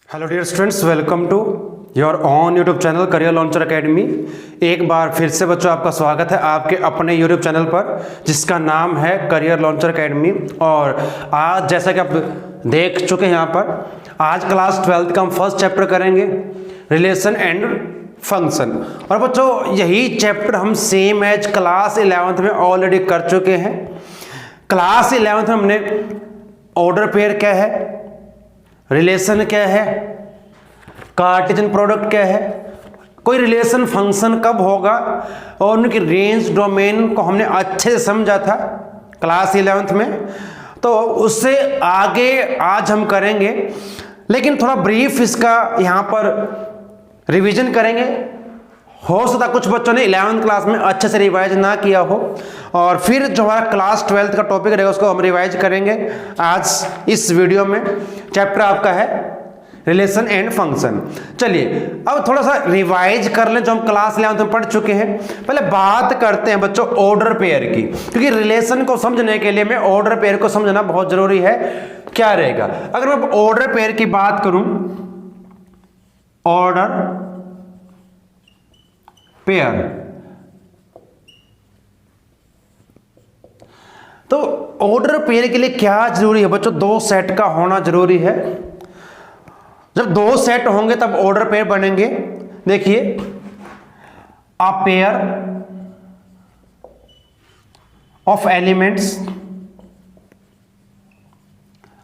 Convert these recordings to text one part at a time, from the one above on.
Hello dear students, welcome to your own YouTube channel Career Launcher Academy. एक बार फिर से बच्चों आपका स्वागत है आपके अपने यूट्यूब चैनल पर जिसका नाम है करियर लॉन्चर एकेडमी। और आज जैसा कि आप देख चुके हैं यहाँ पर, आज क्लास 12th का हम फर्स्ट चैप्टर करेंगे, रिलेशन एंड फंक्शन। और बच्चों यही चैप्टर हम सेम एज क्लास 11th में ऑलरेडी कर चुके हैं। क्लास 11th में हमने ऑर्डर पेयर क्या है, रिलेशन क्या है, कार्टेशियन प्रोडक्ट क्या है, कोई रिलेशन फंक्शन कब होगा और उनकी रेंज डोमेन को हमने अच्छे से समझा था क्लास 11th में। तो उससे आगे आज हम करेंगे, लेकिन थोड़ा ब्रीफ इसका यहाँ पर रिवीजन करेंगे। हो सकता कुछ बच्चों ने 11th क्लास में अच्छे से रिवाइज ना किया हो, और फिर जो हमारा क्लास 12th का टॉपिक रहेगा उसको हम रिवाइज करेंगे आज इस वीडियो में। चैप्टर आपका है रिलेशन एंड फंक्शन। चलिए अब थोड़ा सा रिवाइज कर लें जो हम क्लास 11th में पढ़ चुके हैं। पहले बात करते हैं बच्चों ऑर्डर पेयर की, क्योंकि रिलेशन को समझने के लिए मैं ऑर्डर पेयर को समझना बहुत जरूरी है। क्या रहेगा अगर मैं ऑर्डर पेयर की बात करूं, ऑर्डर पेयर, तो ऑर्डर पेयर के लिए क्या जरूरी है बच्चों, दो सेट का होना जरूरी है। जब दो सेट होंगे तब ऑर्डर पेयर बनेंगे। देखिए अ पेयर ऑफ एलिमेंट्स,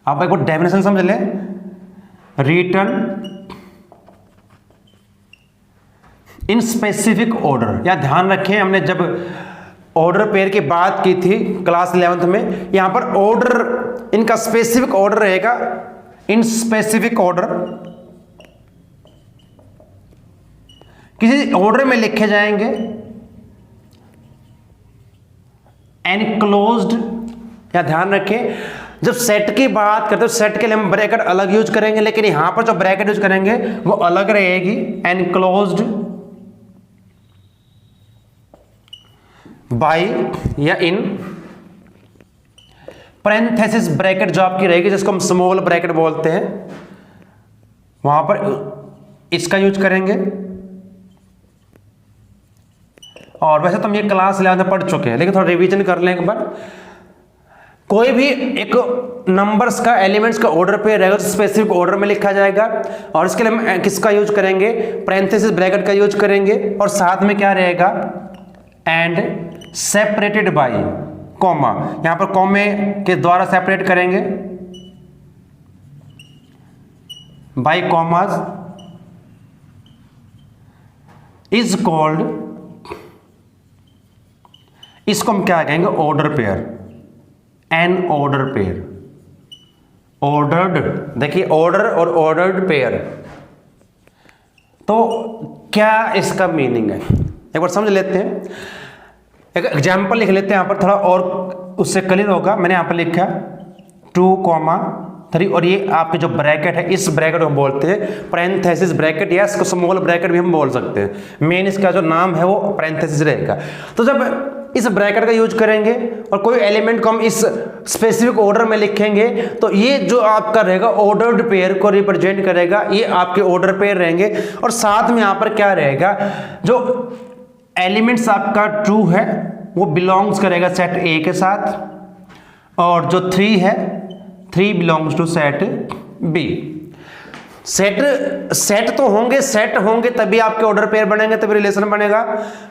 आप एक बार डेफिनेशन समझ लें, रिटर्न इन स्पेसिफिक ऑर्डर। या ध्यान रखें हमने जब ऑर्डर पेयर की बात की थी क्लास 11th में, यहां पर ऑर्डर इनका स्पेसिफिक ऑर्डर रहेगा, इन स्पेसिफिक ऑर्डर किसी ऑर्डर में लिखे जाएंगे, एनक्लोज्ड। या ध्यान रखें जब सेट की बात करते हैं सेट के लिए हम ब्रैकेट अलग यूज करेंगे, लेकिन यहां पर जो ब्रैकेट यूज करेंगे वो अलग रहेगी, एनक्लोज्ड बाई या इन पैरेंथेसिस ब्रैकेट जो आपकी रहेगी, जिसको हम स्मॉल ब्रैकेट बोलते हैं, वहां पर इसका यूज करेंगे। और वैसे तो हम ये क्लास 11 में पढ़ चुके हैं, लेकिन थोड़ा रिवीजन कर लें एक बार। कोई भी एक नंबर्स का एलिमेंट्स का ऑर्डर पे रहेगा तो स्पेसिफिक ऑर्डर में लिखा जाएगा, और इसके लिए हम किसका यूज करेंगे, पैरेंथेसिस ब्रैकेट का यूज करेंगे, और साथ में क्या रहेगा, एंड सेपरेटेड बाय कॉमा। यहां पर कॉमे के द्वारा सेपरेट करेंगे, बाय कॉमास इज कॉल्ड, इसको हम क्या कहेंगे, order pair, an order pair, ordered. देखिए ऑर्डर और ऑर्डर्ड पेयर, तो क्या इसका मीनिंग है एक बार समझ लेते हैं। एक एग्जाम्पल लिख लेते हैं यहां पर, थोड़ा और उससे क्लियर होगा। मैंने यहां पर लिखा 2,3, और ये आपके जो ब्रैकेट है इस ब्रैकेट को बोलते हैं पैरेंथेसिस ब्रैकेट, या इसको स्मॉल ब्रैकेट भी हम बोल सकते हैं। मेन इसका जो नाम है वो पैरेंथेसिस रहेगा। तो जब इस ब्रैकेट का यूज करेंगे और कोई एलिमेंट को हम इस स्पेसिफिक ऑर्डर में लिखेंगे, तो ये जो आपका रहेगा ऑर्डर्ड पेयर को रिप्रेजेंट करेगा, ये आपके ऑर्डर पेयर रहेंगे। और साथ में यहां पर क्या रहेगा, जो एलिमेंट्स आपका ट्रू है वो बिलोंग्स करेगा सेट ए के साथ, और जो 3 है 3 belongs to set B. Set तो होंगे, सेट होंगे तभी आपके ऑर्डर पेयर बनेंगे, तभी रिलेशन बनेगा।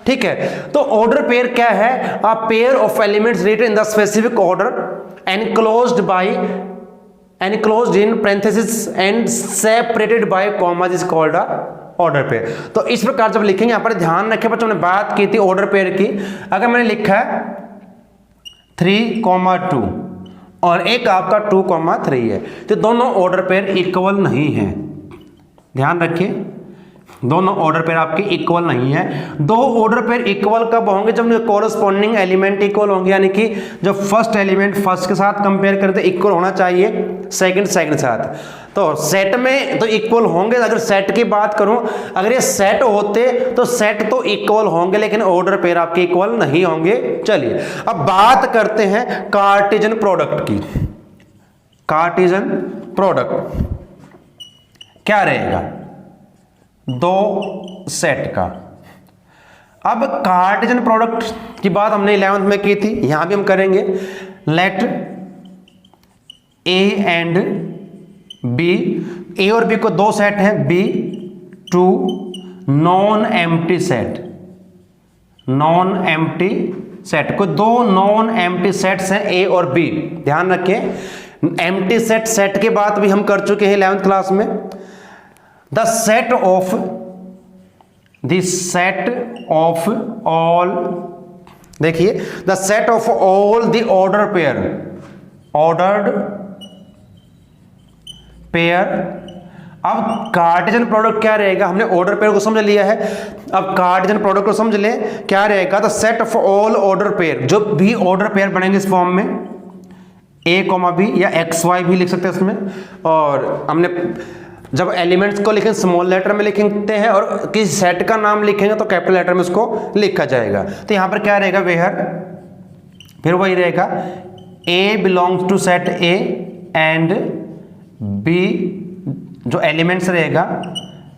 ठीक है, तो ऑर्डर पेयर क्या है, a pair of elements written in the specific order enclosed by, enclosed in parenthesis and separated by commas is called a order pair. तो इस प्रकार जब लिखेंगे, यहां पर ध्यान रखें बच्चों, हमने बात की थी ऑर्डर पेयर की। अगर मैंने लिखा है 3,2 और एक आपका 2,3 है, तो दोनों ऑर्डर पेयर इक्वल नहीं है। ध्यान रखिए दोनों ऑर्डर पेयर आपके इक्वल नहीं है। दो ऑर्डर पेयर इक्वल कब होंगे, जब कोरस्पॉन्डिंग एलिमेंट इक्वल होंगे, यानी कि जब फर्स्ट एलिमेंट फर्स्ट के साथ कंपेयर करते इक्वल होना चाहिए सेकंड के साथ। तो सेट में तो इक्वल होंगे। अगर सेट की बात करूं, अगर ये सेट होते तो सेट तो इक्वल होंगे, लेकिन ऑर्डर पेयर आपके इक्वल नहीं होंगे। चलिए अब बात करते हैं कार्टेशियन प्रोडक्ट की। कार्टेशियन प्रोडक्ट क्या रहेगा, 2 सेट का। अब कार्टेशियन प्रोडक्ट की बात हमने 11th में की थी, यहां भी हम करेंगे। Let A and B, A और बी को 2 सेट हैं, B 2 non empty set, non empty set को 2 नॉन एम्प्टी सेट्स हैं ए और बी। ध्यान रखें एम्प्टी सेट की बात भी हम कर चुके हैं 11th क्लास में। द सेट ऑफ ऑल, देखिए the set of all the order pair, ordered pair. अब कार्टेशियन प्रोडक्ट क्या रहेगा, हमने ऑर्डर पेयर को समझ लिया है, अब कार्टेशियन प्रोडक्ट को समझ लें क्या रहेगा। The set of all order pair, जो भी ऑर्डर पेयर बनेंगे इस फॉर्म में, ए कॉमा बी या एक्स वाई भी लिख सकते हैं उसमें। और हमने जब एलिमेंट्स को लिखें स्मॉल लेटर में लिखते हैं और किसी सेट का नाम लिखेंगे तो कैपिटल लेटर में उसको लिखा जाएगा। तो यहां पर क्या रहेगा, वेयर, फिर वही रहेगा a belongs to set A and B, जो एलिमेंट्स रहेगा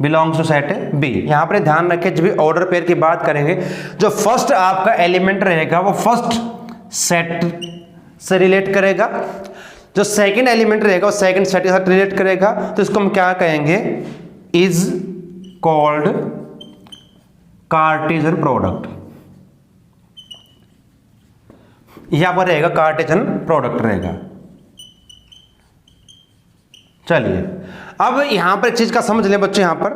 बिलोंग्स टू सेट बी। यहां पर ध्यान रखें जब भी ऑर्डर पेयर की बात करेंगे, जो फर्स्ट आपका एलिमेंट रहेगा वो फर्स्ट सेट से रिलेट करेगा, जो सेकंड एलिमेंट रहेगा वो सेकंड सेट के साथ रिलेट करेगा। तो इसको हम क्या कहेंगे, इज कॉल्ड कार्टेशियन प्रोडक्ट। यहां पर रहेगा कार्टेशियन प्रोडक्ट रहेगा। चलिए अब यहां पर एक चीज का समझ लें बच्चों, यहां पर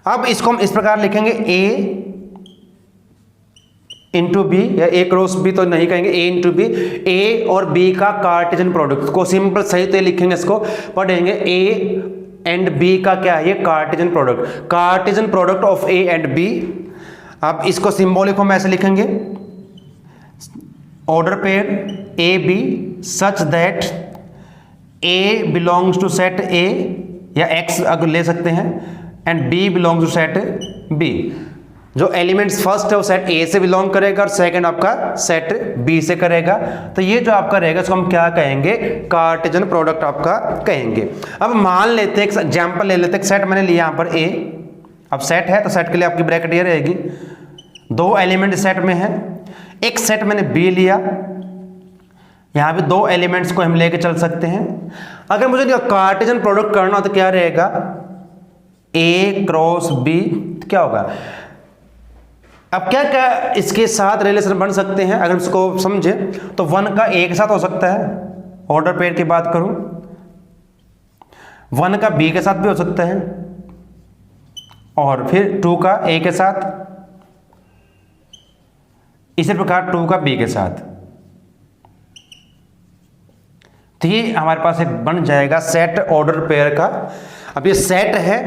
अब इसको हम इस प्रकार लिखेंगे, ए इंटू बी, या ए क्रॉस बी तो नहीं कहेंगे, ए इंटू बी, ए और बी का कार्टेशियन प्रोडक्ट को सिंपल सही से लिखेंगे, इसको पढ़ेंगे ए एंड बी का क्या है, ये Cartesian product, Cartesian product of A and B. अब इसको सिंबॉलिक फॉर्म में ऐसे लिखेंगे, order pair A B such that A belongs to set A, या एक्स अगर ले सकते हैं, and B belongs to set B. जो एलिमेंट्स फर्स्ट है वो सेट ए से बिलोंग करेगा और सेकंड आपका सेट बी से करेगा। तो ये जो आपका रहेगा इसको हम क्या कहेंगे, कार्टेशियन प्रोडक्ट आपका कहेंगे। अब मान लेते हैं एक एग्जांपल ले लेते हैं, सेट मैंने लिया यहां पर ए, अब सेट है तो सेट के लिए आपकी ब्रैकेट ये रहेगी, 2 एलिमेंट सेट में है, एक सेट मैंने बी लिया, यहां पे 2 एलिमेंट्स को हम लेके चल सकते हैं। अगर मुझे कार्टेशियन प्रोडक्ट करना हो तो क्या रहेगा, ए क्रॉस बी, क्या होगा। अब क्या क्या इसके साथ रिलेशन बन सकते हैं, अगर इसको समझे तो 1 का ए के साथ हो सकता है, ऑर्डर पेयर की बात करूं, 1 का बी के साथ भी हो सकता है, और फिर 2 का ए के साथ, इसी प्रकार 2 का बी के साथ। तो ये हमारे पास एक बन जाएगा सेट ऑर्डर पेयर का। अब ये सेट है,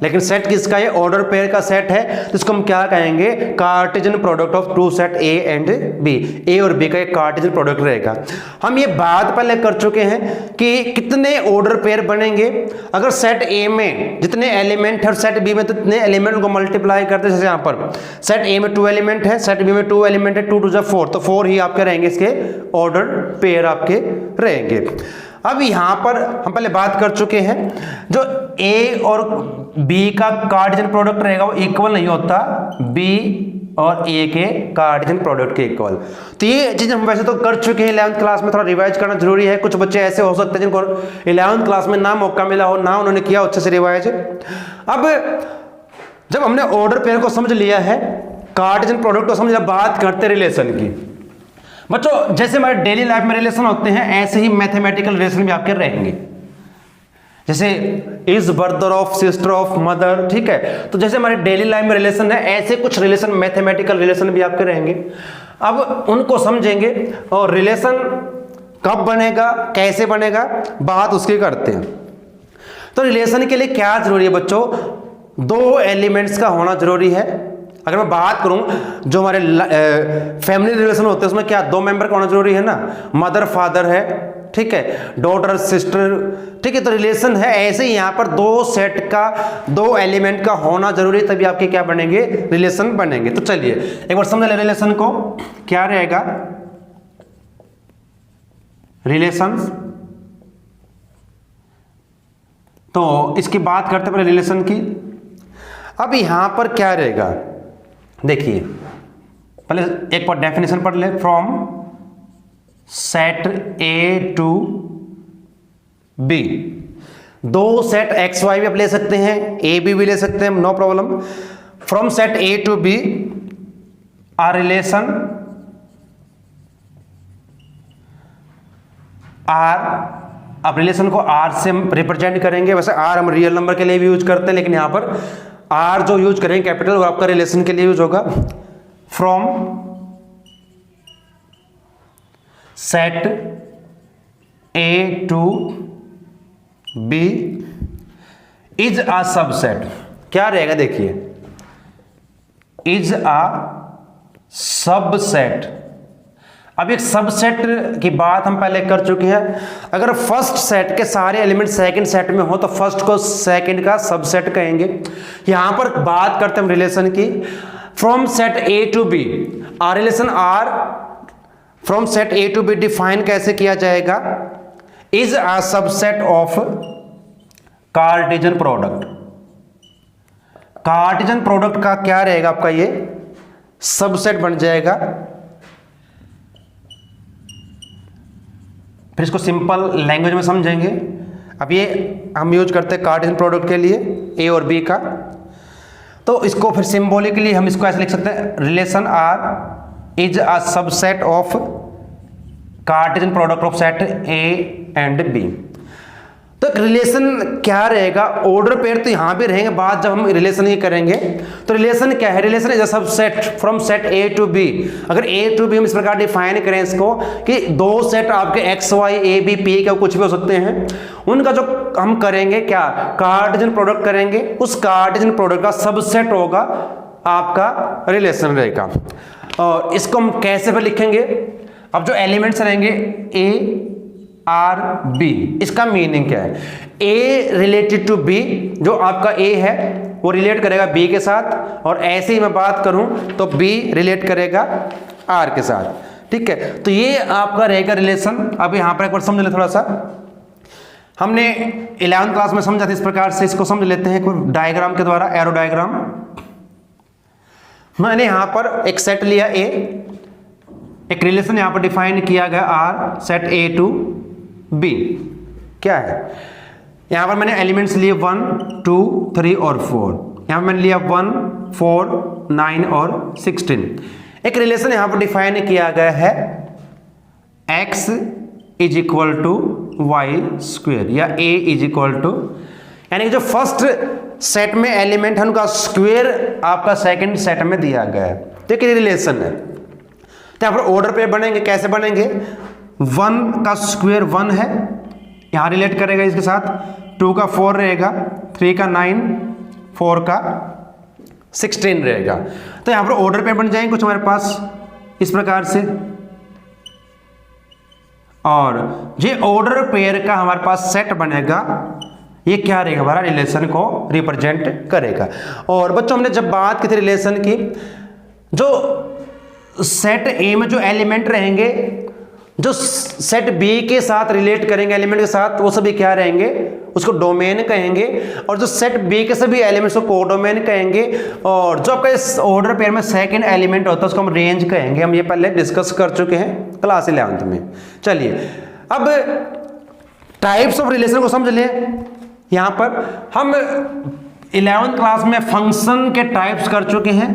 लेकिन सेट किसका, ये ऑर्डर पेयर का सेट है, तो इसको हम क्या कहेंगे, Cartesian product of 2 set A and B, A और बी का एक कार्टेशियन प्रोडक्ट रहेगा। हम ये बात पहले कर चुके हैं कि कितने ऑर्डर पेयर बनेंगे, अगर सेट ए में जितने एलिमेंट है और सेट बी में जितने एलिमेंट को मल्टीप्लाई करते हैं, जैसे यहाँ पर सेट ए में 2 एलिमेंट है, सेट बी में 2 एलिमेंट है, 2 2 4, तो 4 ही आपके रहेंगे, इसके ऑर्डर पेयर आपके रहेंगे। अब यहां पर हम पहले बात कर चुके हैं, जो ए और बी का कार्टेशियन प्रोडक्ट रहेगा वो इक्वल नहीं होता बी और ए के कार्टेशियन प्रोडक्ट के इक्वल। तो ये चीज हम वैसे तो कर चुके हैं 11th क्लास में, थोड़ा रिवाइज करना जरूरी है। कुछ बच्चे ऐसे हो सकते हैं जिनको 11th क्लास में ना मौका मिला हो, ना उन्होंने किया अच्छे से रिवाइज। अब जब हमने ऑर्डर पेयर को समझ लिया है, कार्टेशियन प्रोडक्ट को समझ, बात करते रिलेशन की। बच्चों जैसे हमारे डेली लाइफ में रिलेशन होते हैं, ऐसे ही मैथमेटिकल रिलेशन भी आपके रहेंगे, जैसे is brother of sister of mother, ठीक है। तो जैसे हमारे डेली लाइफ में रिलेशन है, ऐसे कुछ रिलेशन मैथमेटिकल रिलेशन भी आपके रहेंगे। अब उनको समझेंगे और रिलेशन कब बनेगा, कैसे बनेगा, बात उसकी करते हैं। तो रिलेशन के लिए क्या जरूरी है बच्चों, 2 एलिमेंट्स का होना जरूरी है। अगर मैं बात करूं जो हमारे फैमिली रिलेशन होते हैं उसमें क्या 2 मेंबर का होना जरूरी है ना, मदर फादर है, ठीक है, डॉटर सिस्टर, ठीक है। तो रिलेशन है ऐसे ही, यहां पर 2 सेट का 2 एलिमेंट का होना जरूरी है, तभी आपके क्या बनेंगे, रिलेशन बनेंगे। तो चलिए एक बार समझ ले रिलेशन को, क्या रहेगा, रिलेशंस तो इसकी बात करते हैं पहले रिलेशन की। अब यहां पर क्या रहेगा, देखिए पहले एक बार डेफिनेशन पढ़ ले। From set A to B, दो सेट एक्स वाई भी आप ले सकते हैं, ए बी भी ले सकते हैं, no problem. From set A to B a relation R, अब रिलेशन को आर से हम रिप्रेजेंट करेंगे। वैसे आर हम रियल नंबर के लिए भी यूज करते हैं, लेकिन यहां पर आर जो यूज करेंगे कैपिटल, वो आपका रिलेशन के लिए यूज होगा। From set A to B is a subset, क्या रहेगा देखिए, इज अ सबसेट। अब एक सबसेट की बात हम पहले कर चुके हैं। अगर फर्स्ट सेट के सारे एलिमेंट सेकंड सेट में हो तो फर्स्ट को सेकंड का सबसेट कहेंगे। यहां पर बात करते हैं हम रिलेशन की। From set A to B R relation R from set A to B define कैसे किया जाएगा, is a subset of Cartesian product. Cartesian product का क्या रहेगा आपका, ये सबसेट बन जाएगा। फिर इसको सिंपल लैंग्वेज में समझेंगे। अब ये हम यूज करते हैं कार्टेशियन प्रोडक्ट के लिए ए और बी का, तो इसको फिर सिंबॉलिकली हम इसको ऐसे लिख सकते हैं, relation R is a subset of Cartesian product of set A and B. तो रिलेशन क्या रहेगा, ऑर्डर पेयर तो यहां भी रहेंगे, बाद जब हम रिलेशन ही करेंगे। तो रिलेशन क्या है, relation is a subset from set A to B. अगर ए टू बी हम इस प्रकार डिफाइन करें इसको कि दो सेट आपके X Y A B P का कुछ भी हो सकते हैं, उनका जो हम करेंगे क्या, कार्टेशियन प्रोडक्ट करेंगे, उस कार्टेशियन प्रोडक्ट का सबसेट होगा आपका रिलेशन रहेगा। और इसको हम कैसे भी लिखेंगे, अब जो एलिमेंट्स रहेंगे ए आर बी, इसका मीनिंग क्या है, ए रिलेटेड टू बी, जो आपका ए है वो रिलेट करेगा बी के साथ, और ऐसे ही मैं बात करूं तो बी रिलेट करेगा आर के साथ। ठीक है, तो ये आपका रहेगा रिलेशन। अब यहां पर एक बार समझ ले, थोड़ा सा हमने 11वीं क्लास में समझा था इस प्रकार से, इसको समझ लेते हैं डायग्राम के द्वारा, एरो डायग्राम। मैंने यहां पर एक सेट लिया ए, एक रिलेशन यहां पर डिफाइन किया गया R, set A to B क्या है, यहां पर मैंने एलिमेंट्स लिए 1 2 3 और 4, यहां पर मैंने लिया 1 4 9 और 16। एक रिलेशन यहां पर डिफाइन किया गया है x is equal to Y square, या a इज इक्वल टू, यानी कि जो फर्स्ट सेट में एलिमेंट है उनका स्क्वेयर आपका सेकंड सेट में दिया गया है। तो एक रिलेशन है, तो यहां पर ऑर्डर पे बनेंगे, कैसे बनेंगे, 1 का स्क्वायर 1 है, यहां रिलेट करेगा इसके साथ, 2 का 4 रहेगा, 3 का 9, 4 का 16 रहेगा। तो यहां पर ऑर्डर पे बन जाएंगे कुछ हमारे पास इस प्रकार से, और ये ऑर्डर पेयर का हमारे पास सेट बनेगा, ये क्या रहेगा, हमारा रिलेशन को रिप्रेजेंट करेगा। और बच्चों हमने जब बात की थी रिलेशन की, जो सेट ए में जो एलिमेंट रहेंगे, जो सेट बी के साथ रिलेट करेंगे एलिमेंट के साथ, वो सभी क्या रहेंगे, उसको डोमेन कहेंगे। और जो सेट बी के सभी एलिमेंट्स को कोडोमेन कहेंगे। और जो आपका इस ऑर्डर पेयर में सेकंड एलिमेंट होता है उसको हम रेंज कहेंगे। हम ये पहले डिस्कस कर चुके हैं क्लास 11th में। चलिए अब टाइप्स ऑफ रिलेशन को समझ लें। यहां पर हम 11th क्लास में फंक्शन के टाइप्स कर चुके हैं,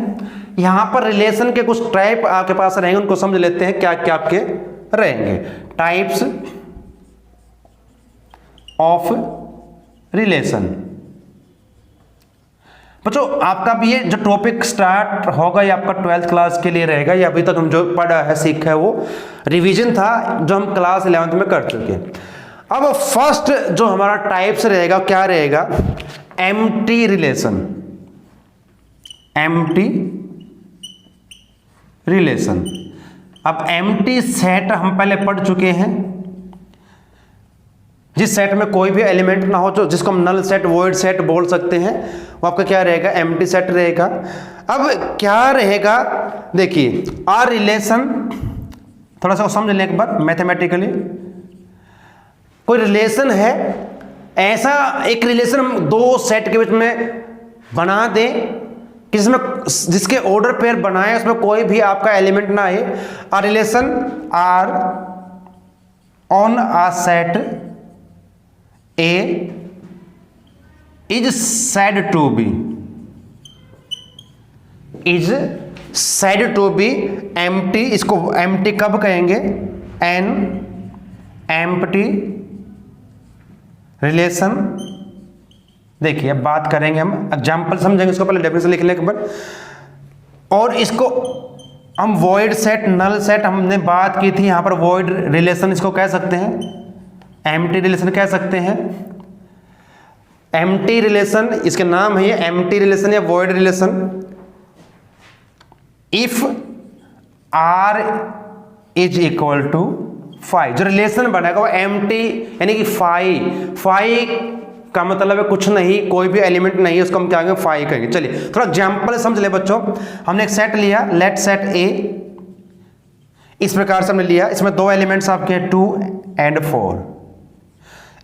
यहां पर रिलेशन के कुछ टाइप आपके पास रहेंगे, उनको समझ लेते हैं क्या क्या आपके रहेंगे। Types of relation. बच्चों आपका भी ये जो टॉपिक स्टार्ट होगा ये आपका 12th क्लास के लिए रहेगा। ये अभी तक हम जो पढ़ा है सीखा है वो रिवीजन था जो हम क्लास 11th में कर चुके हैं। अब फर्स्ट जो हमारा टाइप्स रहेगा क्या रहेगा, एम्प्टी रिलेशन। Empty relation. अब एम्प्टी सेट हम पहले पढ़ चुके हैं, जिस सेट में कोई भी एलिमेंट ना हो, जो जिसको हम नल सेट वॉइड सेट बोल सकते हैं, वो आपका क्या रहेगा, एम्प्टी सेट रहेगा। अब क्या रहेगा देखिए, आ रिलेशन, थोड़ा सा समझ लें एक बार मैथमेटिकली। कोई रिलेशन है ऐसा एक रिलेशन हम दो सेट के बीच में बना दें कि जिसमें जिसके ऑर्डर पेयर बनाए उसमें कोई भी आपका एलिमेंट ना आए। A relation R on a set A is said to be empty. इसको एम्प्टी कब कहेंगे? An empty relation. देखिए अब बात करेंगे, हम एग्जांपल समझेंगे, इसको पहले डेफिनेशन लिख लें एक बार। और इसको हम वॉइड सेट, नल सेट हमने बात की थी, यहां पर वॉइड रिलेशन इसको कह सकते हैं, एम्प्टी रिलेशन कह सकते हैं। एम्प्टी रिलेशन इसके नाम है ये, एम्प्टी रिलेशन या void relation. If R is equal to five, जो रिलेशन बनेगा वो एम्प्टी यानी कि फाइव का मतलब है कुछ नहीं, कोई भी एलिमेंट नहीं है, उसको हम क्या कहेंगे? फाइव कहेंगे। चलिए थोड़ा एग्जांपल समझ ले बच्चों। हमने एक सेट लिया, लेट सेट ए, इस प्रकार से हमने लिया, इसमें दो एलिमेंट्स आपके हैं 2 and 4।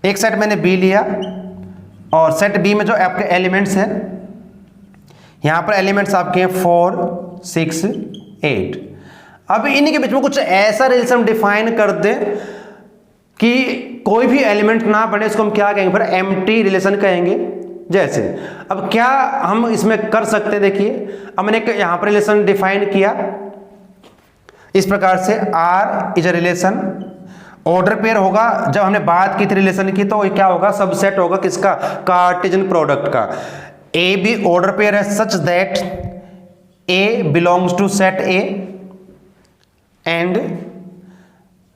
एक सेट मैंने बी लिया और सेट बी में जो आपके एलिमेंट्स हैं, यहां पर एलिमेंट्स आपके हैं 4 6 8। अब इन्हीं के बीच में कुछ ऐसा रिलेशन डिफाइन कर दे कि कोई भी एलिमेंट ना बने, इसको हम क्या कहेंगे? फिर एम्प्टी रिलेशन कहेंगे। जैसे अब क्या हम इसमें कर सकते हैं, देखिए अब मैंने यहां पर रिलेशन डिफाइन किया इस प्रकार से, R is a relation, order pair होगा। जब हमने बात की थी रिलेशन की तो क्या होगा? सबसेट होगा किसका? कार्टेशियन प्रोडक्ट का। ए भी ऑर्डर पेयर है such that A belongs to set A and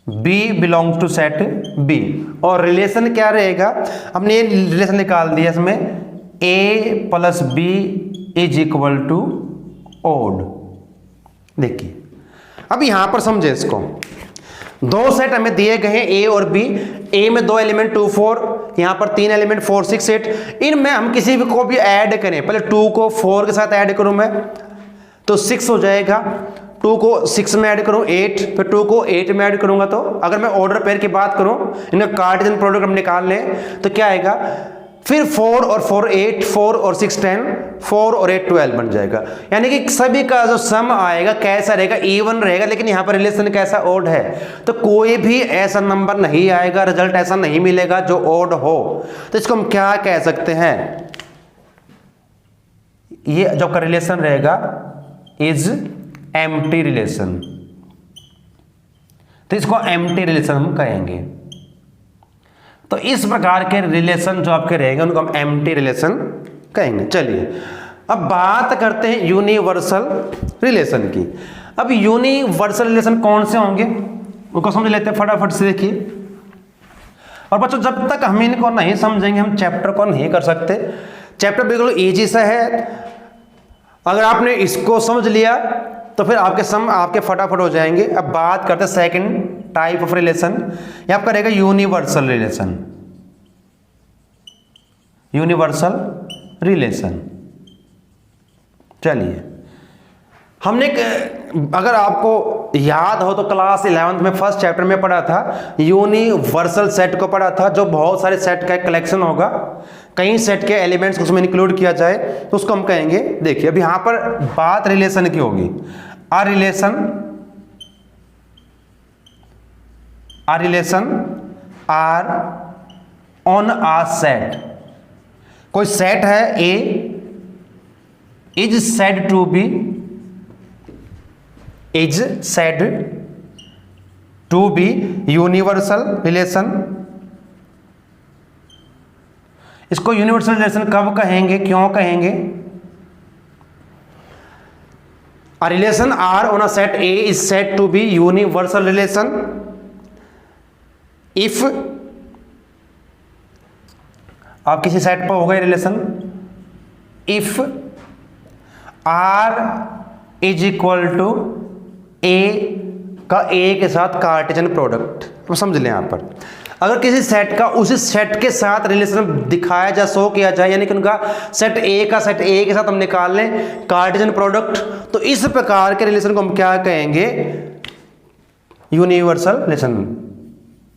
B belongs to set B. और रिलेशन क्या रहेगा? हमने ये रिलेशन निकाल दिया इसमें, a plus b is equal to odd. देखिए अब यहां पर समझे इसको, दो सेट हमें दिए गए हैं ए और बी। ए में दो एलिमेंट 2 4, यहां पर 3 एलिमेंट 4 6 8। इनमें हम किसी भी को भी ऐड करें, पहले 2 को 4 के साथ ऐड करूं मैं तो 6 हो जाएगा, 2 को 6 में ऐड करूं 8, फिर 2 को 8 में ऐड करूंगा तो अगर मैं ऑर्डर पेयर की बात करूं, इनका कार्टेशियन प्रोडक्ट हम निकाल लें तो क्या आएगा? फिर 4 और 4 8, 4 और 6 10, 4 और 8 12 बन जाएगा। यानी कि सभी का जो सम आएगा कैसा रहेगा? इवन रहेगा। लेकिन यहां पर रिलेशन कैसा? ओड है, तो कोई भी ऐसा नंबर नहीं आएगा, रिजल्ट ऐसा नहीं मिलेगा जो ओड हो। तो इसको हम क्या कह सकते हैं? ये जो का रिलेशन रहेगा इज एम्प्टी रिलेशन। तो इसको एम्प्टी रिलेशन हम कहेंगे। तो इस प्रकार के रिलेशन जो आपके रहेंगे उनको हम एम्प्टी रिलेशन कहेंगे। चलिए अब बात करते हैं यूनिवर्सल रिलेशन की। अब यूनिवर्सल रिलेशन कौन से होंगे उनको समझ लेते हैं फटाफट से। देखिए और बच्चों जब तक हम इनको नहीं समझेंगे हम चैप्टर को नहीं कर सकते। चैप्टर बिल्कुल ईजी सा है, अगर आपने इसको समझ लिया तो फिर आपके सम आपके फटाफट हो जाएंगे। अब बात करते हैं सेकंड टाइप ऑफ रिलेशन, ये आपका रहेगा यूनिवर्सल रिलेशन। यूनिवर्सल रिलेशन, चलिए हमने अगर आपको याद हो तो क्लास 11th में फर्स्ट चैप्टर में पढ़ा था, यूनिवर्सल सेट को पढ़ा था, जो बहुत सारे सेट का एक कलेक्शन होगा, कई सेट के एलिमेंट्स को उसमें इंक्लूड किया जाए तो उसको हम कहेंगे। देखिए अब यहां पर बात रिलेशन की होगी। A relation R on a set, कोई सेट है A is said to B, is said to be universal relation. इसको यूनिवर्सल रिलेशन कब कहेंगे, क्यों कहेंगे? A relation R on a set A is said to be universal relation if आप किसी set पर होगा relation, if R is equal to A का A के साथ कार्टेशियन प्रोडक्ट। तो समझ लें यहां पर अगर किसी सेट का उसी सेट के साथ रिलेशन दिखाया जाए, शो किया जाए, यानी कि उनका सेट ए का सेट ए के साथ हम निकाल लें कार्टेशियन प्रोडक्ट, तो इस प्रकार के रिलेशन को हम क्या कहेंगे? Universal relation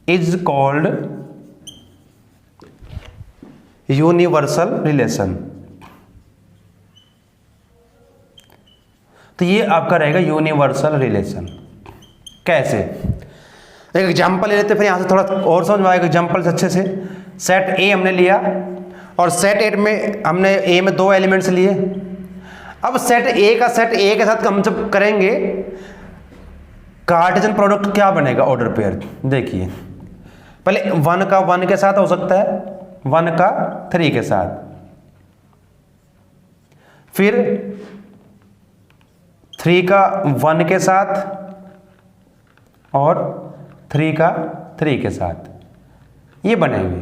is called universal relation. तो ये आपका रहेगा यूनिवर्सल रिलेशन। कैसे, एक एग्जांपल ले लेते, फिर यहाँ से थोड़ा और समझ में आएगा एग्जांपल से अच्छे से। सेट ए हमने लिया और सेट ए में हमने ए में 2 एलिमेंट्स लिए। अब सेट ए का सेट ए के साथ हम जब करेंगे कार्टेशियन प्रोडक्ट क्या बनेगा, ऑर्डर पेयर। देखिए पहले 1 का 1 के साथ हो सकता है, 1 का 3 के साथ, फिर 3 का 1 के साथ और 3 का 3 के साथ, ये बनेंगे।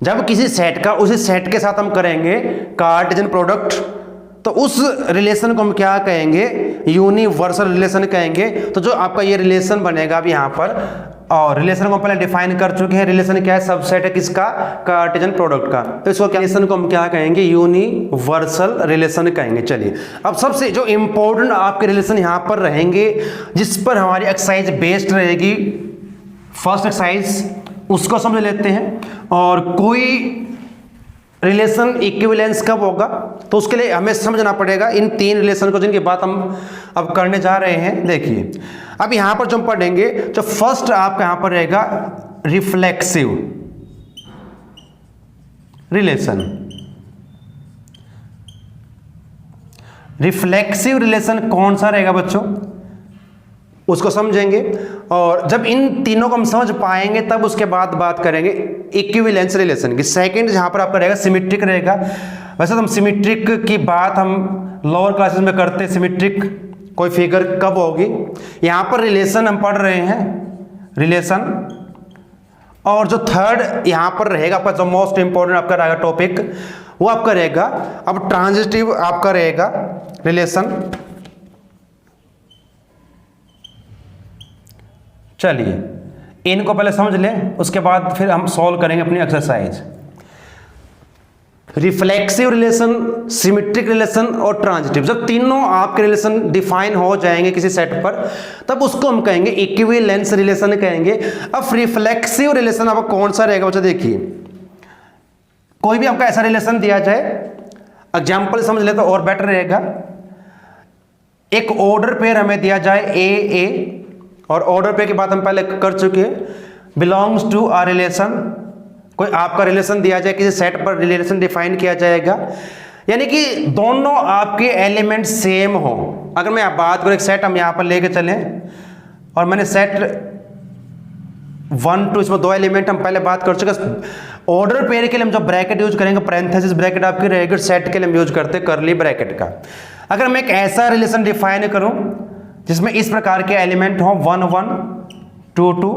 जब किसी सेट का उसी सेट के साथ हम करेंगे कार्टेशियन प्रोडक्ट, तो उस रिलेशन को हम क्या कहेंगे, यूनिवर्सल रिलेशन कहेंगे। तो जो आपका ये रिलेशन बनेगा अब यहाँ पर, और रिलेशन को पहले डिफाइन कर चुके हैं, रिलेशन क्या है, सबसेट है किसका, कार्टेशियन प्रोडक्ट का। तो इसको क्या, रिलेशन को हम क्या कहेंगे, यूनिवर्सल रिलेशन कहेंगे। चलिए अब सबसे जो इंपॉर्टेंट आपके रिलेशन यहाँ पर रहेंगे, जिस पर हमारी एक्सरसाइज बेस्ड रहेगी, फर्स्ट एक्सरसाइज उसको समझ लेते हैं। और कोई रिलेशन इक्विवेलेंस कब होगा, तो उसके लिए हमें समझना पड़ेगा इन 3 रिलेशन को, जिनकी बात हम अब करने जा रहे हैं। देखिए अब यहां पर जो हम पढ़ेंगे, जो फर्स्ट आपका यहां पर रहेगा रिफ्लेक्सिव रिलेशन। रिफ्लेक्सिव रिलेशन कौन सा रहेगा बच्चों, उसको समझेंगे। और जब इन तीनों को हम समझ पाएंगे तब उसके बाद बात करेंगे इक्विवेलेंस रिलेशन की। सेकंड जहां पर आपका रहेगा सिमेट्रिक रहेगा। वैसे तो हम सिमेट्रिक की बात हम लोअर क्लासेस में करते हैं, सिमेट्रिक कोई फिगर कब होगी। यहां पर रिलेशन हम पढ़ रहे हैं, रिलेशन। और जो थर्ड यहां पर रहेगा आपका, जो मोस्ट इंपॉर्टेंट आपका रहेगा टॉपिक, वो आपका रहेगा अब ट्रांजिटिव आपका रहेगा रिलेशन। चलिए इनको पहले समझ लें, उसके बाद फिर हम सॉल्व करेंगे अपनी exercise. Reflexive relation, symmetric relation और ट्रांजिटिव, जब तीनों आपके रिलेशन डिफाइन हो जाएंगे किसी सेट पर, तब उसको हम कहेंगे इक्विवेलेंस रिलेशन कहेंगे। अब रिफ्लेक्सिव रिलेशन आपका कौन सा रहेगा बच्चा, देखिए कोई भी आपका ऐसा रिलेशन दिया जाए, एग्जाम्पल समझ ले तो और बेटर रहेगा। एक ऑर्डर पेयर हमें दिया जाए ए, और ऑर्डर पेयर की बात हम पहले कर चुके हैं, बिलोंग्स टू अ रिलेशन। कोई आपका रिलेशन दिया जाए, किसी सेट पर रिलेशन डिफाइन किया जाएगा, यानी कि दोनों आपके एलिमेंट सेम हो। अगर मैं बात करूं, एक सेट हम यहां पर लेके चलें और मैंने सेट 1 2, इसमें 2 एलिमेंट हम पहले बात कर चुके हैं। ऑर्डर पेयर के लिए हम जब ब्रैकेट यूज करेंगे, पैरेंथेसिस ब्रैकेट आपकी रहेगी, सेट के लिए हम यूज करते हैं कर्ली ब्रैकेट का। अगर मैं एक ऐसा रिलेशन डिफाइन करूं जिसमें इस प्रकार के एलिमेंट हो 1 1 2 2,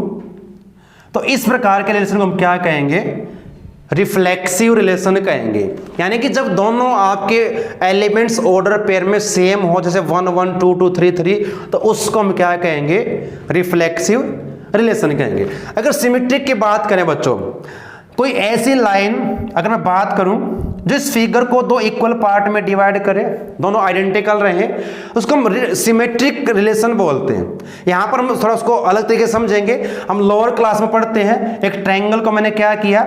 तो इस प्रकार के रिलेशन को हम क्या कहेंगे, रिफ्लेक्सिव रिलेशन कहेंगे। यानी कि जब दोनों आपके एलिमेंट्स ऑर्डर पेयर में सेम हो, जैसे 1 1 2 2 3 3, तो उसको हम क्या कहेंगे, रिफ्लेक्सिव रिलेशन कहेंगे। अगर सिमेट्रिक की बात करें बच्चों, कोई ऐसी लाइन अगर मैं बात करूं जो इस फिगर को 2 इक्वल पार्ट में डिवाइड करे, दोनों आइडेंटिकल रहे, उसको हम सिमेट्रिक रिलेशन बोलते हैं। यहां पर हम थोड़ा उसको अलग तरीके से समझेंगे। हम लोअर क्लास में पढ़ते हैं, एक ट्रायंगल को मैंने क्या किया,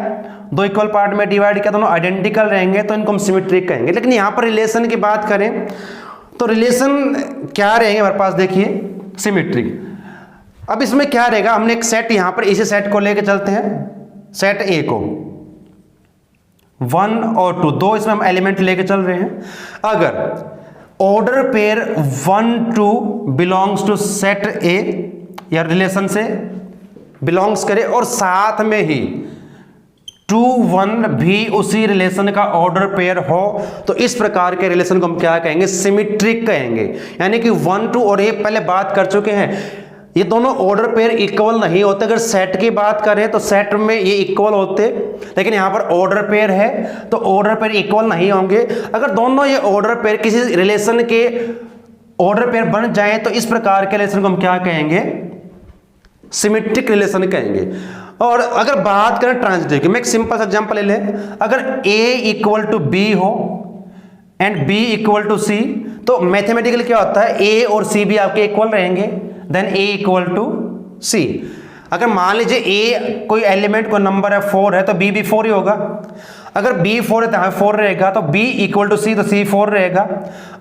2 इक्वल पार्ट में डिवाइड किया, दोनों आइडेंटिकल रहेंगे, तो इनको हम सिमेट्रिक कहेंगे। लेकिन यहां पर रिलेशन की बात करें तो रिलेशन क्या रहेंगे हमारे पास, देखिए सिमेट्रिक। अब इसमें क्या रहेगा, हमने एक सेट यहां पर इसी सेट को लेके चलते हैं, सेट ए को 1 और 2, 2 इसमें हम एलिमेंट लेके चल रहे हैं। अगर order pair 1 2 belongs to set A, या रिलेशन से बिलोंग्स करे, और साथ में ही 2 1 भी उसी रिलेशन का ऑर्डर पेयर हो, तो इस प्रकार के रिलेशन को हम क्या कहेंगे, सिमेट्रिक कहेंगे। यानी कि 1 2, और ये पहले बात कर चुके हैं, ये दोनों ऑर्डर पेयर इक्वल नहीं होते। अगर सेट की बात करें तो सेट में ये इक्वल होते, लेकिन यहां पर ऑर्डर पेयर है तो ऑर्डर पेयर इक्वल नहीं होंगे। अगर दोनों ये ऑर्डर पेयर किसी रिलेशन के ऑर्डर पेयर बन जाए, तो इस प्रकार के रिलेशन को हम क्या कहेंगे, सिमेट्रिक रिलेशन कहेंगे। और अगर बात करें ट्रांजिटिव की, मैं एक सिंपल सा एग्जांपल ले लें। अगर A इक्वल टू B हो and B equal to C, तो मैथमेटिकली क्या होता है, A और C भी आपके इक्वल रहेंगे, then A equal to C। अगर मान लीजिए ए कोई एलिमेंट कोई नंबर है 4 है तो बी भी 4 ही होगा। अगर बी 4 है तो यहाँ 4 रहेगा, तो बी इक्वल टू सी तो सी 4 रहेगा।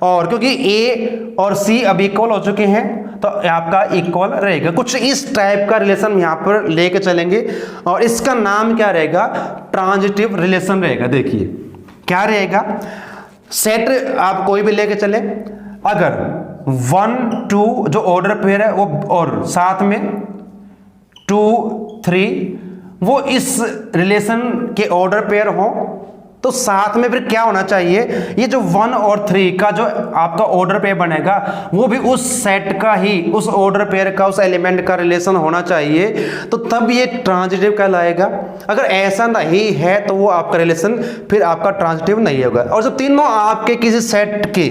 और क्योंकि ए और सी अब इक्वल हो चुके हैं तो आपका इक्वल रहेगा। कुछ इस टाइप का रिलेशन यहाँ पर लेके चलेंगे और इसका नाम क्या रहेगा, ट्रांजिटिव रिलेशन रहेगा। देखिए क्या रहेगा, सेट आप कोई भी लेके चले, अगर 1 2 जो ऑर्डर पेयर है वो और साथ में 2 3 वो इस रिलेशन के ऑर्डर पेयर हो तो साथ में फिर क्या होना चाहिए, ये जो 1 और 3 का जो आपका ऑर्डर पेयर बनेगा वो भी उस सेट का ही, उस ऑर्डर पेयर का, उस एलिमेंट का रिलेशन होना चाहिए, तो तब ये ट्रांजिटिव कहलाएगा। अगर ऐसा नहीं है तो वो आपका रिलेशन फिर आपका ट्रांजिटिव नहीं होगा। और जब तीनों आपके किसी सेट के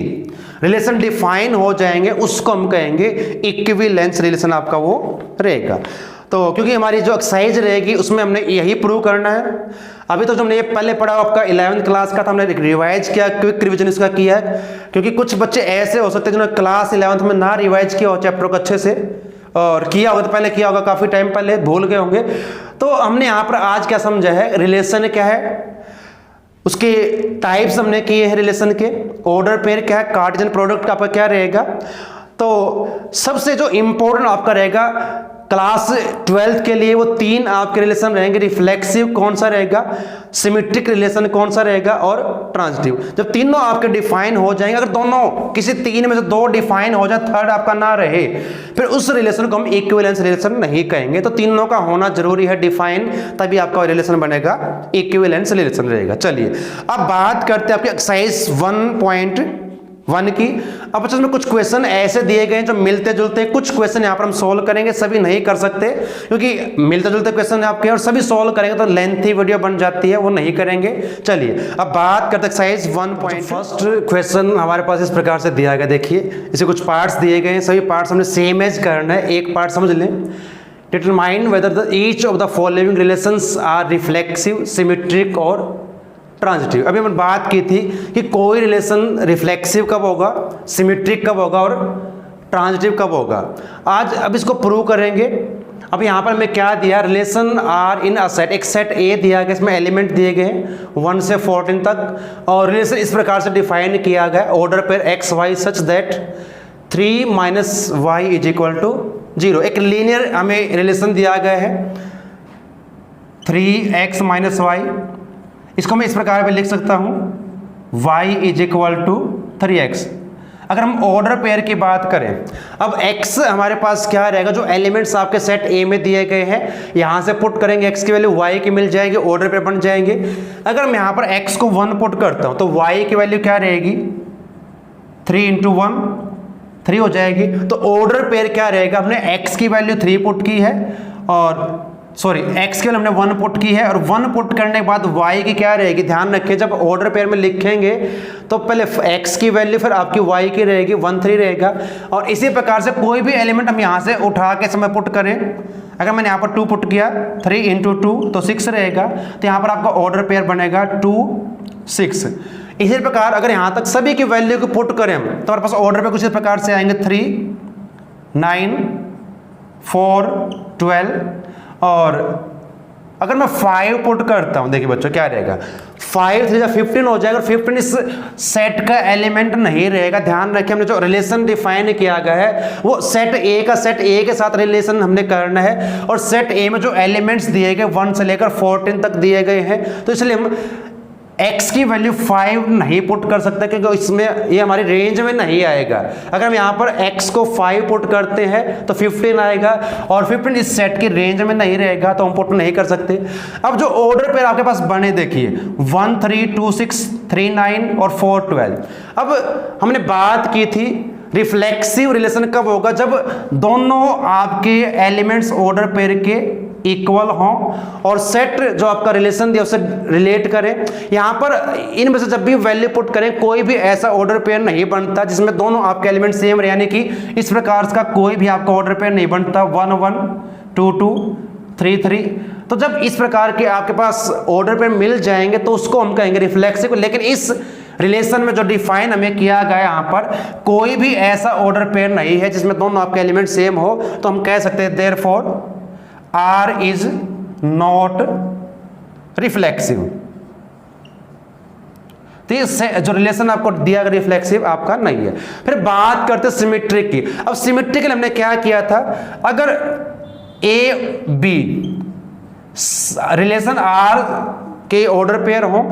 रिलेशन डिफाइन हो जाएंगे उसको हम कहेंगे इक्विवेलेंस रिलेशन आपका वो रहेगा। तो क्योंकि हमारी जो एक्सरसाइज रहेगी उसमें हमने यही प्रूव करना है। अभी तो जो हमने ये पहले पढ़ा आपका 11th क्लास का था, हमने रिवाइज किया, क्विक रिवीजन इसका किया है, क्योंकि कुछ बच्चे ऐसे हो सकते हैं जिन्होंने क्लास 11th में ना रिवाइज किया हो चैप्टर को अच्छे से, और किया होगा तो पहले किया होगा, काफ़ी टाइम पहले भूल गए होंगे। तो हमने यहाँ पर आज क्या समझा है, रिलेशन क्या है, उसके टाइप्स हमने किए हैं रिलेशन के, ऑर्डर पेयर क्या है, कार्टेशियन प्रोडक्ट का आपका क्या रहेगा। तो सबसे जो इंपॉर्टेंट आपका रहेगा क्लास 12th के लिए वो 3 आपके रिलेशन रहेंगे, रिफ्लेक्सिव कौन सा रहेगा, सिमेट्रिक रिलेशन कौन सा रहेगा, और ट्रांजिटिव। जब तीनों आपके डिफाइन हो जाएंगे, अगर दोनों किसी 3 में से 2 डिफाइन हो जाए, थर्ड आपका ना रहे, फिर उस रिलेशन को हम इक्विवेलेंस रिलेशन नहीं कहेंगे। तो तीनों का होना जरूरी है डिफाइन, तभी आपका रिलेशन बनेगा, इक्विवेलेंस रिलेशन रहेगा। चलिए अब बात करते हैं आपकी एक्सरसाइज 1.1 की। अब बच्चों में कुछ क्वेश्चन ऐसे दिए गए हैं जो मिलते जुलते हैं, कुछ क्वेश्चन यहाँ पर हम सोल्व करेंगे, सभी नहीं कर सकते क्योंकि मिलते जुलते क्वेश्चन आपके, और सभी सोल्व करेंगे तो लेंथी वीडियो बन जाती है, वो नहीं करेंगे। चलिए अब बात करते हैं एक्सरसाइज 1. फर्स्ट क्वेश्चन हमारे पास इस प्रकार से दिया गया, देखिए इसे कुछ पार्ट्स दिए गए हैं, सभी पार्ट्स हमने सेम एज करना है। एक पार्ट समझ लें, determine whether each of the following relations are reflexive, symmetric और ट्रांजिटिव। अभी हमने बात की थी कि कोई रिलेशन रिफ्लेक्सिव कब होगा, सिमेट्रिक कब होगा और ट्रांजिटिव कब होगा। आज अब इसको प्रूव करेंगे। अब यहाँ पर मैं क्या दिया, relation R in a set, एक सेट ए दिया गया, इसमें एलिमेंट दिए गए हैं 1 से 14 तक, और रिलेशन इस प्रकार से डिफाइन किया गया, order pair X Y such that 3 - y = 0। एक लीनियर हमें रिलेशन दिया गया है 3x - y, इसको मैं इस प्रकार पे लिख सकता हूं y = 3x। अगर हम ऑर्डर पेयर की बात करें, अब x हमारे पास क्या रहेगा, जो एलिमेंट्स आपके सेट A में दिए गए हैं यहां से पुट करेंगे, x की वैल्यू y की मिल जाएगी, ऑर्डर पेयर बन जाएंगे। अगर मैं यहां पर x को 1 पुट करता हूं तो y की वैल्यू क्या रहेगी, 3 × 1 3 हो जाएगी। तो ऑर्डर पेयर क्या रहेगा, हमने x की वैल्यू 3 पुट की है, और सॉरी x के लिए हमने 1 पुट की है, और 1 पुट करने के बाद y की क्या रहेगी, ध्यान रखें जब ऑर्डर पेयर में लिखेंगे तो पहले x की वैल्यू फिर आपकी y की रहेगी, 1 3 रहेगा। और इसी प्रकार से कोई भी एलिमेंट हम यहाँ से उठा के समय पुट करें, अगर मैंने यहाँ पर 2 पुट किया, 3 × 2 तो 6 रहेगा, तो यहाँ पर आपका ऑर्डर पेयर बनेगा 2 6। इसी प्रकार अगर यहाँ तक सभी की वैल्यू को पुट करें तो हमारे पास ऑर्डर पे कुछ इस प्रकार से आएंगे 3 9 4 12, और अगर मैं 5 पुट करता हूं, देखिए बच्चों क्या रहेगा, 5 3 15 हो जाएगा, 15 इस सेट का एलिमेंट नहीं रहेगा। ध्यान रखें हमने जो रिलेशन डिफाइन किया गया है वो सेट ए का, सेट ए के साथ रिलेशन हमने करना है, और सेट ए में जो एलिमेंट्स दिए गए 1 से लेकर 14 तक दिए गए हैं, तो इसलिए हम x की वैल्यू 5 नहीं पुट कर सकते क्योंकि इसमें ये हमारी रेंज में नहीं आएगा। अगर हम यहाँ पर x को 5 पुट करते हैं तो 15 आएगा, और 15 इस सेट की रेंज में नहीं रहेगा तो हम पुट नहीं कर सकते। अब जो ऑर्डर पेयर आपके पास बने देखिए 1 3 2 6 3 9 और 4 12। अब हमने बात की थी रिफ्लेक्सिव रिलेशन कब होगा, जब दोनों आपके एलिमेंट्स ऑर्डर पेयर के इक्वल हों और सेट जो आपका रिलेशन दिया उससे रिलेट करें। यहाँ पर इनमें से जब भी वैल्यू पुट करें कोई भी ऐसा ऑर्डर पेयर नहीं बनता जिसमें दोनों आपके एलिमेंट सेम रहे, यानी कि इस प्रकार का कोई भी आपका ऑर्डर पेयर नहीं बनता 1 1 2 2 3 3। तो जब इस प्रकार के आपके पास ऑर्डर पेयर मिल जाएंगे तो उसको हम कहेंगे रिफ्लेक्सिव। लेकिन इस रिलेशन में जो डिफाइन हमें किया गया यहाँ पर कोई भी ऐसा ऑर्डर पेयर नहीं है जिसमें दोनों आपके एलिमेंट सेम हो, तो हम कह सकते हैं therefore R is not reflexive. तो ये जो रिलेशन आपको दिया गया रिफ्लेक्सिव आपका नहीं है। फिर बात करते हैं सिमेट्रिक की। अब सिमेट्रिकल हमने क्या किया था, अगर ए बी रिलेशन आर के ऑर्डर पेयर हो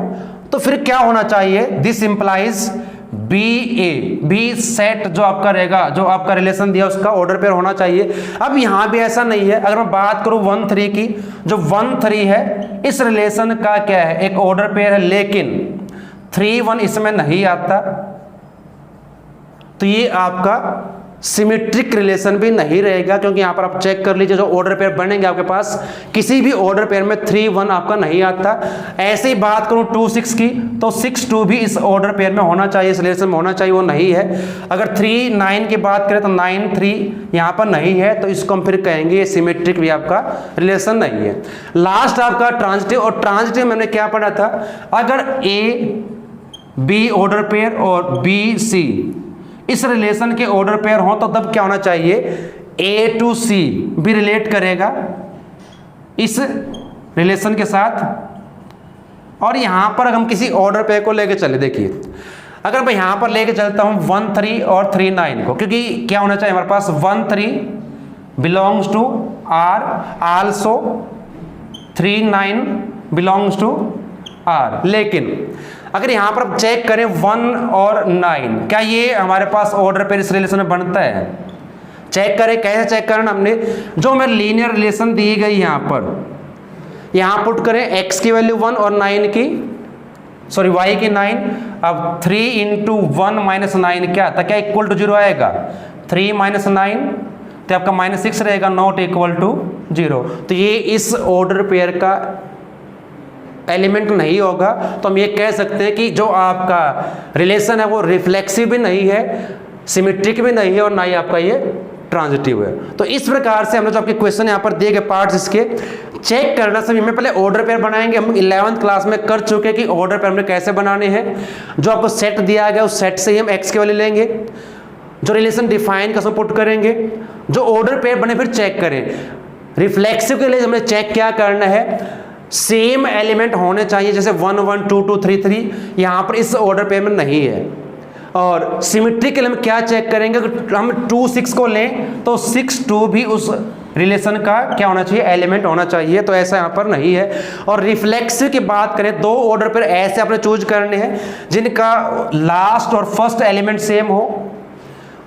तो फिर क्या होना चाहिए, this implies B A, B set जो आपका रहेगा, जो आपका रिलेशन दिया उसका ऑर्डर पेयर होना चाहिए। अब यहां भी ऐसा नहीं है। अगर मैं बात करूं 1 3 की, जो 1 3 है इस रिलेशन का क्या है, एक ऑर्डर पेयर है, लेकिन 3 1 इसमें नहीं आता, तो ये आपका सिमेट्रिक रिलेशन भी नहीं रहेगा, क्योंकि यहां पर आप चेक कर लीजिए जो ऑर्डर पेयर बनेंगे आपके पास, किसी भी ऑर्डर पेयर में 3 1 आपका नहीं आता। ऐसे ही बात करूं 2 6 की, तो 6 2 भी इस ऑर्डर पेयर में होना चाहिए, इस रिलेशन में होना चाहिए, वो नहीं है। अगर 3 9 की बात करें तो 9 3 यहां पर नहीं है, तो इसको हम फिर कहेंगे सिमेट्रिक भी आपका रिलेशन नहीं है। लास्ट आपका ट्रांजिटिव, और ट्रांजिटिव मैंने क्या पढ़ा था, अगर ए बी ऑर्डर पेयर और बी सी इस रिलेशन के ऑर्डर पेयर हो तो तब क्या होना चाहिए, ए टू सी भी रिलेट करेगा इस रिलेशन के साथ। और यहां पर अगर हम किसी ऑर्डर पेयर को लेके चले, देखिए अगर मैं यहां पर लेके चलता हूं 1 3 और 3 9 को, क्योंकि क्या होना चाहिए हमारे पास 1 3 belongs to R, also 3 9 belongs to R. लेकिन अगर यहां पर चेक करें 1 और 9, क्या ये हमारे पास ऑर्डर पेयर इस रिलेशन में बनता है, चेक करें। कैसे चेक करना, हमने जो हमें लीनियर रिलेशन दी गई यहां पर, यहां पुट करें x की वैल्यू 1 और 9 की, सॉरी y की 9, अब 3 × 1 - 9 क्या था, क्या इक्वल टू 0 आएगा, 3 - 9 तो आपका -6 रहेगा, नॉट इक्वल टू 0। तो ये इस ऑर्डर पेयर का एलिमेंट नहीं होगा। तो हम ये कह सकते हैं कि जो आपका रिलेशन है वो रिफ्लेक्सिव भी नहीं है, सिमेट्रिक भी नहीं है, और ना ही आपका ये ट्रांजिटिव है। तो इस प्रकार से हमने जो आपके क्वेश्चन यहाँ पर दिए गए पार्ट्स इसके चेक करना सभी में। पहले ऑर्डर पेयर बनाएंगे, हम 11th क्लास में कर चुके कि ऑर्डर पेयर हमने कैसे बनाने हैं। जो आपको सेट दिया गया उस सेट से ही हम x की वैल्यू लेंगे, जो रिलेशन डिफाइन का उसमें पुट करेंगे, जो ऑर्डर पेयर बने फिर चेक करें। रिफ्लेक्सिव के लिए हमने चेक क्या करना है, सेम एलिमेंट होने चाहिए, जैसे 1 1 2 2 3 3 यहां पर इस ऑर्डर पेयर में नहीं है। और सिमेट्रिक के लिए हम क्या चेक करेंगे, हम 2 6 को लें तो 6 2 भी उस रिलेशन का क्या होना चाहिए, एलिमेंट होना चाहिए, तो ऐसा यहां पर नहीं है। और रिफ्लेक्सिव की बात करें, दो ऑर्डर पेयर ऐसे आपने चूज करने हैं जिनका लास्ट और फर्स्ट एलिमेंट सेम हो।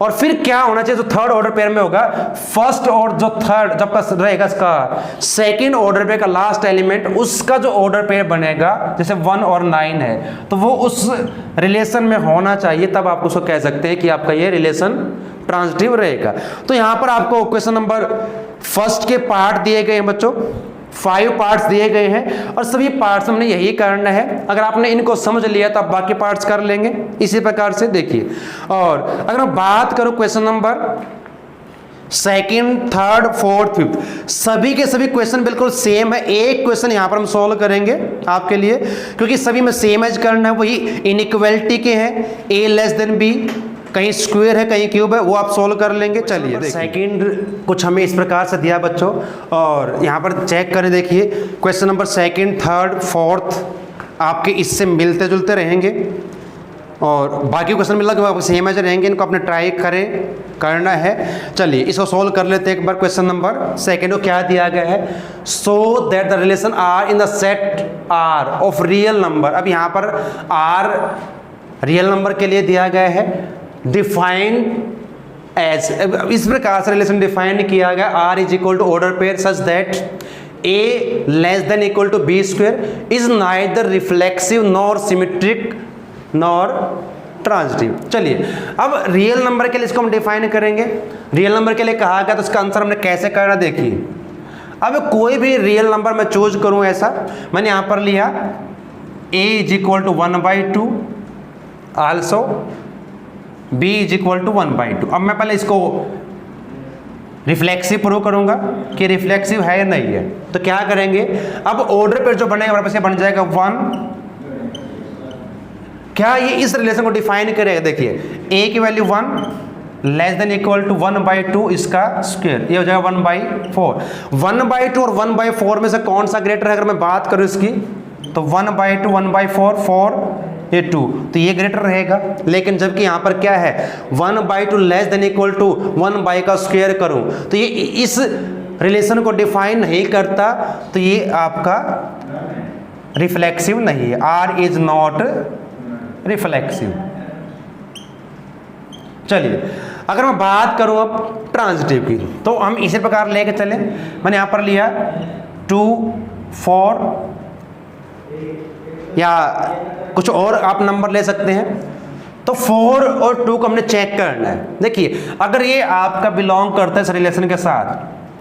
और फिर क्या होना चाहिए, जो थर्ड ऑर्डर पेयर में होगा, फर्स्ट और जो थर्ड जब का रहेगा इसका सेकंड ऑर्डर पेयर का लास्ट एलिमेंट, उसका जो ऑर्डर पेयर बनेगा, जैसे 1 और 9 है, तो वो उस रिलेशन में होना चाहिए, तब आप उसको कह सकते हैं कि आपका ये रिलेशन ट्रांजिटिव रहेगा। तो यहां पर आपको क्वेश्चन नंबर फर्स्ट के पार्ट दिए गए हैं बच्चों, 5 पार्ट्स दिए गए हैं, और सभी पार्ट्स हमने यही करना है। अगर आपने इनको समझ लिया तो आप बाकी पार्ट्स कर लेंगे इसी प्रकार से, देखिए। और अगर मैं बात करूं question number second, third, fourth, fifth, सभी के सभी क्वेश्चन बिल्कुल सेम है। एक क्वेश्चन यहां पर हम सॉल्व करेंगे आपके लिए, क्योंकि सभी में सेम एज करना है, वही इनइक्वालिटी के हैं, a लेस देन b, कहीं स्क्वायर है कहीं क्यूब है, वो आप सोल्व कर लेंगे। चलिए सेकंड कुछ हमें इस प्रकार से दिया बच्चों, और यहाँ पर चेक करें, देखिए question number second, third, fourth आपके इससे मिलते जुलते रहेंगे, और बाकी क्वेश्चन मिला कि आपको सेम एज रहेंगे, इनको अपने ट्राई करना है। चलिए इसको सोल्व कर लेते हैं एक बार। क्वेश्चन नंबर सेकंड को क्या दिया गया है, so that the relation R in the set R of real number. अब यहाँ पर आर रियल नंबर के लिए दिया गया है, डिफाइन एज, इस प्रकार से रिलेशन डिफाइन किया गया, R is equal to order pair such that A less than equal to B square is neither reflexive nor symmetric nor transitive. चलिए अब रियल नंबर के लिए इसको हम डिफाइन करेंगे। रियल नंबर के लिए कहा गया, तो इसका आंसर हमने कैसे करना, देखिए। अब कोई भी रियल नंबर मैं चूज करूं, ऐसा मैंने यहां पर लिया a is equal to 1/2, also b is equal to 1/2। अब मैं पहले इसको रिफ्लेक्सिव प्रूव करूंगा कि रिफ्लेक्सिव है या नहीं है। तो क्या करेंगे, अब ऑर्डर पर जो बनेगा हमारे पास बन जाएगा 1। क्या ये इस रिलेशन को डिफाइन करेगा, देखिए a की value 1, less than equal to 1/2 इसका स्क्वायर, ये हो जाएगा 1/4। 1/2 और 1/4 में से कौन सा ग्रेटर है? अगर मैं बात करूं इसकी तो 1/2 1/4 4 ये 2, तो ये ग्रेटर रहेगा। लेकिन जबकि यहाँ पर क्या है 1/2 लेस देन इक्वल टू 1 का स्क्वायर करूं तो ये इस रिलेशन को डिफाइन नहीं करता, तो ये आपका रिफ्लेक्सिव नहीं है। R is not reflexive. चलिए अगर मैं बात करूं अब ट्रांजिटिव की तो हम इसी प्रकार लेके चले। मैंने यहां पर लिया 2 4 या कुछ और आप नंबर ले सकते हैं। तो 4 और 2 को हमने चेक करना है। देखिए अगर ये आपका बिलोंग करता है इस रिलेशन के साथ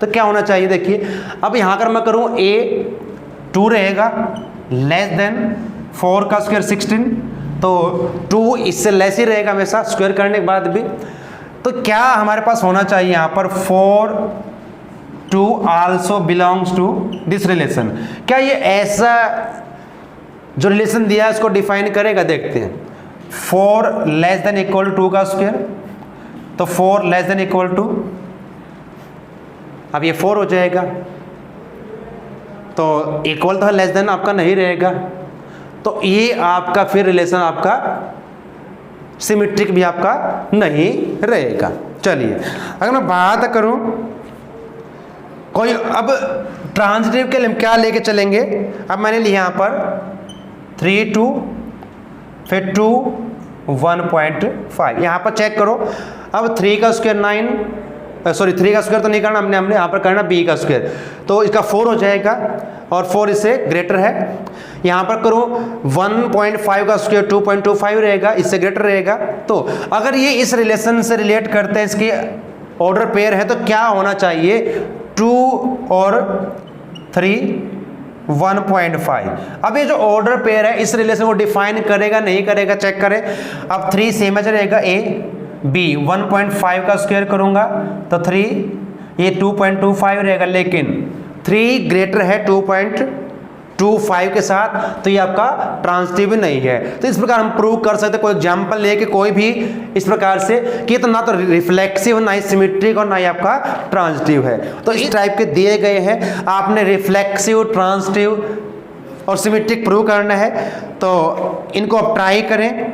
तो क्या होना चाहिए? देखिए अब यहां अगर मैं करूं a 2 रहेगा लेस देन 4 का स्क्वायर 16, तो 2 इससे लेस ही रहेगा हमेशा स्क्वायर करने के बाद भी। तो क्या हमारे पास होना चाहिए यहाँ पर 4 2 also belongs to this relation. क्या ये ऐसा जो रिलेशन दिया है इसको डिफाइन करेगा? देखते हैं। 4 लेस देन इक्वल 2 का स्क्वायर, तो 4 लेस देन इक्वल टू, अब ये 4 हो जाएगा, तो इक्वल तो है लेस देन आपका नहीं रहेगा, तो ये आपका फिर रिलेशन आपका सिमेट्रिक भी आपका नहीं रहेगा। चलिए अगर मैं बात करूं कोई अब ट्रांजिटिव के लिए क्या लेके चलेंगे। अब मैंने लिया यहाँ पर 3 2 फिर 2 1.5, यहाँ पर चेक करो। अब 3 का स्क्वायर 9, सॉरी 3 का स्क्वायर तो नहीं करना हमने यहाँ पर करना b का स्क्वायर, तो इसका 4 हो जाएगा और 4 इससे ग्रेटर है। यहाँ पर करो 1.5 का स्क्वायर 2.25 रहेगा, इससे ग्रेटर रहेगा। तो अगर ये इस रिलेशन से रिलेट करते हैं, इसकी ऑर्डर पेयर है, तो क्या होना चाहिए 2 और 3 1.5। अब ये जो ऑर्डर पेयर है इस रिलेशन को डिफाइन करेगा नहीं करेगा चेक करें। अब 3 सेम रहेगा a b, 1.5 का स्क्वायर करूंगा तो 3, ये 2.25 रहेगा, लेकिन 3 ग्रेटर है 2.25 के साथ, तो ये आपका ट्रांजिटिव नहीं है। तो इस प्रकार हम प्रूव कर सकते हैं कोई एग्जांपल लेके कोई भी इस प्रकार से कि तो ना तो रिफ्लेक्सिव ना ही सिमेट्रिक और ना ही आपका ट्रांजिटिव है। तो इस टाइप के दिए गए हैं, आपने रिफ्लेक्सिव ट्रांजिटिव और सिमेट्रिक प्रूव करना है, तो इनको आप ट्राई करें,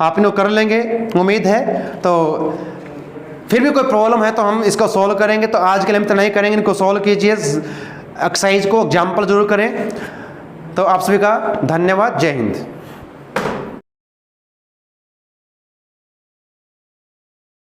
आप इनको कर लेंगे उम्मीद है। तो फिर भी कोई प्रॉब्लम है तो हम इसको सॉल्व करेंगे। तो आज के लिए हम इतना ही करेंगे, इनको सॉल्व कीजिए, एक्सरसाइज को एग्जाम्पल जरूर करें। तो आप सभी का धन्यवाद। जय हिंद।